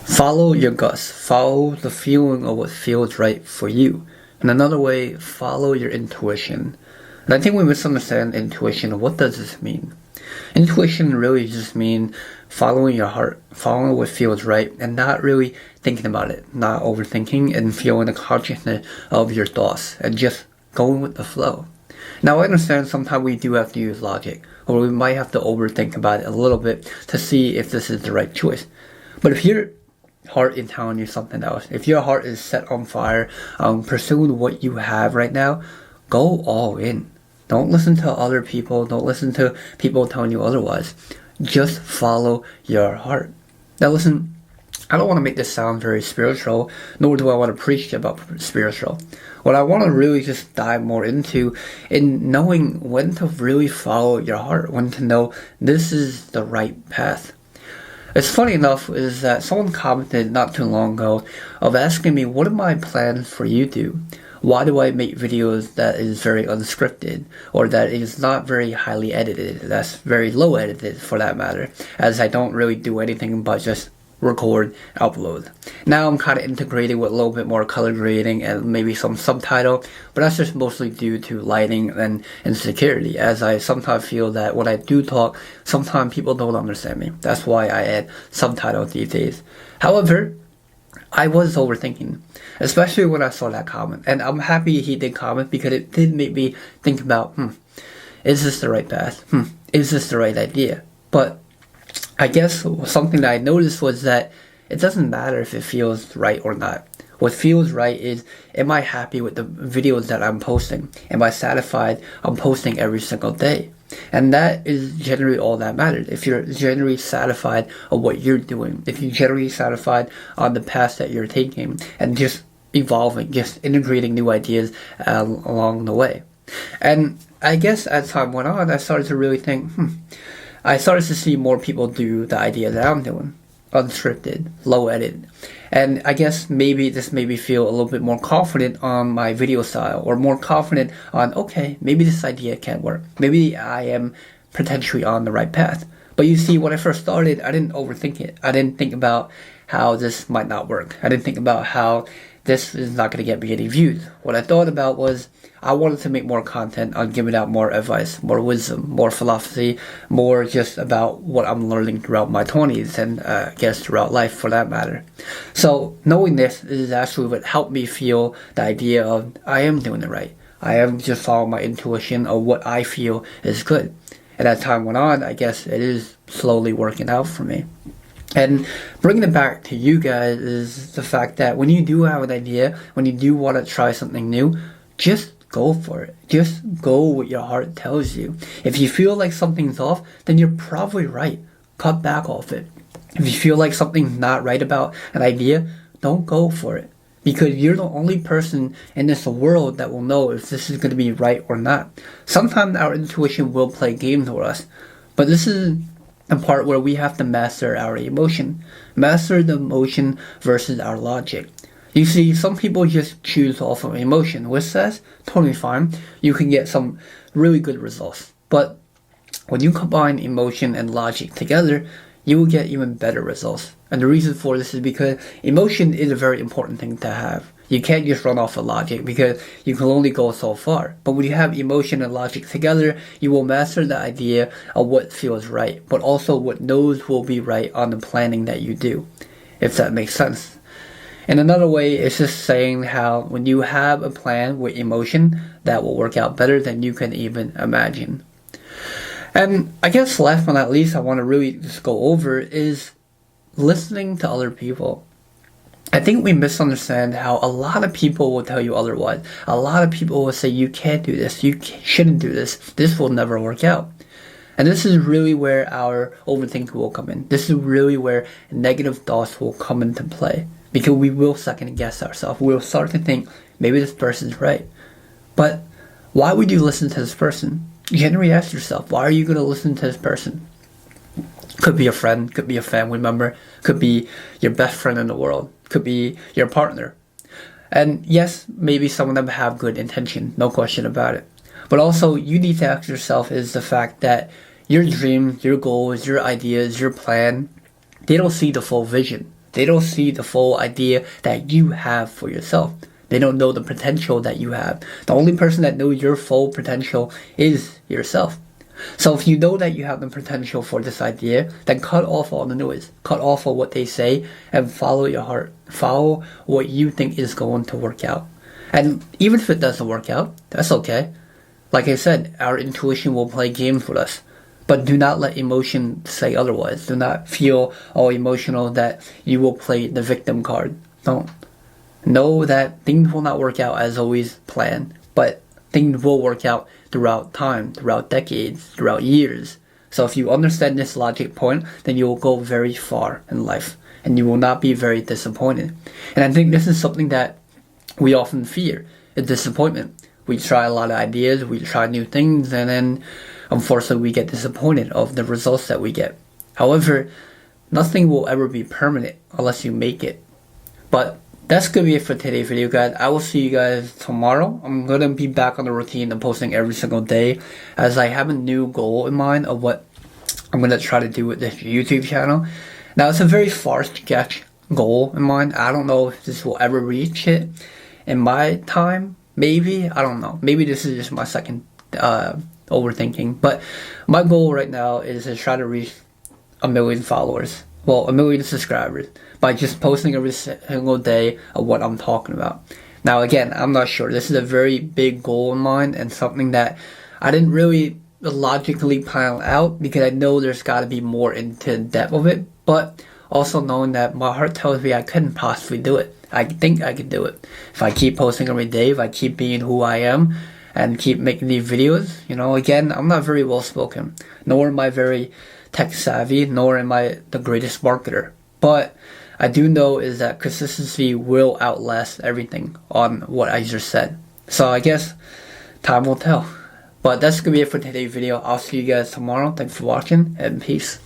Follow your guts. Follow the feeling of what feels right for you. And another way, follow your intuition. And I think we misunderstand intuition. What does this mean? Intuition really just means following your heart, following what feels right, and not really thinking about it, not overthinking, and feeling the consciousness of your thoughts, and just going with the flow. Now I understand sometimes we do have to use logic, or we might have to overthink about it a little bit to see if this is the right choice. But if your heart is telling you something else, if your heart is set on fire, pursuing what you have right now, go all in. Don't listen to other people. Don't listen to people telling you otherwise. Just follow your heart. Now listen, I don't want to make this sound very spiritual, nor do I want to preach about spiritual. What I want to really just dive more into in knowing when to really follow your heart, when to know this is the right path. It's funny enough is that someone commented not too long ago of asking me, what are my plans for YouTube? Why do I make videos that is very unscripted, or that is not very highly edited, that's very low edited for that matter, as I don't really do anything but just record, upload. Now I'm kind of integrating with a little bit more color grading and maybe some subtitle, but that's just mostly due to lighting and insecurity, as I sometimes feel that when I do talk, sometimes people don't understand me. That's why I add subtitles these days. However, I was overthinking, especially when I saw that comment, and I'm happy he did comment because it did make me think about, is this the right path? Is this the right idea? But I guess something that I noticed was that it doesn't matter if it feels right or not. What feels right is, am I happy with the videos that I'm posting? Am I satisfied I'm posting every single day? And that is generally all that matters. If you're generally satisfied of what you're doing, if you're generally satisfied on the path that you're taking, and just evolving, just integrating new ideas along the way. And I guess as time went on, I started to really think, I started to see more people do the idea that I'm doing. Unscripted, low edit. And I guess maybe this made me feel a little bit more confident on my video style, or more confident on, okay, maybe this idea can work. Maybe I am potentially on the right path. But you see, when I first started, I didn't overthink it. I didn't think about how this might not work. I didn't think about how this is not going to get me any views. What I thought about was, I wanted to make more content on giving out more advice, more wisdom, more philosophy, more just about what I'm learning throughout my 20s and I guess throughout life for that matter. So knowing this is actually what helped me feel the idea of I am doing it right. I am just following my intuition of what I feel is good. And as time went on, I guess it is slowly working out for me. And bringing it back to you guys is the fact that when you do have an idea, when you do want to try something new, just go for it. Just go what your heart tells you. If you feel like something's off, then you're probably right. Cut back off it. If you feel like something's not right about an idea, don't go for it. Because you're the only person in this world that will know if this is going to be right or not. Sometimes our intuition will play games with us. But this is a part where we have to master our emotion. Master the emotion versus our logic. You see, some people just choose off of emotion, which that's totally fine. You can get some really good results. But when you combine emotion and logic together, you will get even better results. And the reason for this is because emotion is a very important thing to have. You can't just run off of logic because you can only go so far. But when you have emotion and logic together, you will master the idea of what feels right, but also what knows will be right on the planning that you do, if that makes sense. And another way is just saying how when you have a plan with emotion, that will work out better than you can even imagine. And I guess last but not least, I want to really just go over is listening to other people. I think we misunderstand how a lot of people will tell you otherwise. A lot of people will say you can't do this, you shouldn't do this will never work out. And this is really where our overthinking will come in. This is really where negative thoughts will come into play. Because we will second guess ourselves. We'll start to think, maybe this person's right. But why would you listen to this person? Generally ask yourself, why are you going to listen to this person? Could be a friend, could be a family member, could be your best friend in the world, could be your partner. And yes, maybe some of them have good intention, no question about it. But also, you need to ask yourself is the fact that your dreams, your goals, your ideas, your plan, they don't see the full vision. They don't see the full idea that you have for yourself. They don't know the potential that you have. The only person that knows your full potential is yourself. So if you know that you have the potential for this idea, then cut off all the noise. Cut off all what they say and follow your heart. Follow what you think is going to work out. And even if it doesn't work out, that's okay. Like I said, our intuition will play games with us. But do not let emotion say otherwise. Do not feel all emotional that you will play the victim card. Don't. Know that things will not work out as always planned, but things will work out throughout time, throughout decades, throughout years. So if you understand this logic point, then you will go very far in life, and you will not be very disappointed. And I think this is something that we often fear, is disappointment. We try a lot of ideas, we try new things, and then unfortunately we get disappointed of the results that we get. However, nothing will ever be permanent unless you make it. But that's going to be it for today's video, guys. I will see you guys tomorrow. I'm going to be back on the routine of posting every single day, as I have a new goal in mind of what I'm going to try to do with this YouTube channel. Now, it's a very far-fetched goal in mind. I don't know if this will ever reach it in my time. Maybe. I don't know. Maybe this is just my second overthinking. But my goal right now is to try to reach 1 million followers. Well, 1 million subscribers by just posting every single day of what I'm talking about. Now, again, I'm not sure. This is a very big goal of mine and something that I didn't really logically plan out because I know there's got to be more into depth of it. But also knowing that my heart tells me I couldn't possibly do it. I think I could do it. If I keep posting every day, if I keep being who I am and keep making these videos, you know, again, I'm not very well spoken, nor am I very tech savvy, nor am I the greatest marketer. But I do know is that consistency will outlast everything on what I just said. So I guess time will tell. But that's going to be it for today's video. I'll see you guys tomorrow. Thanks for watching and peace.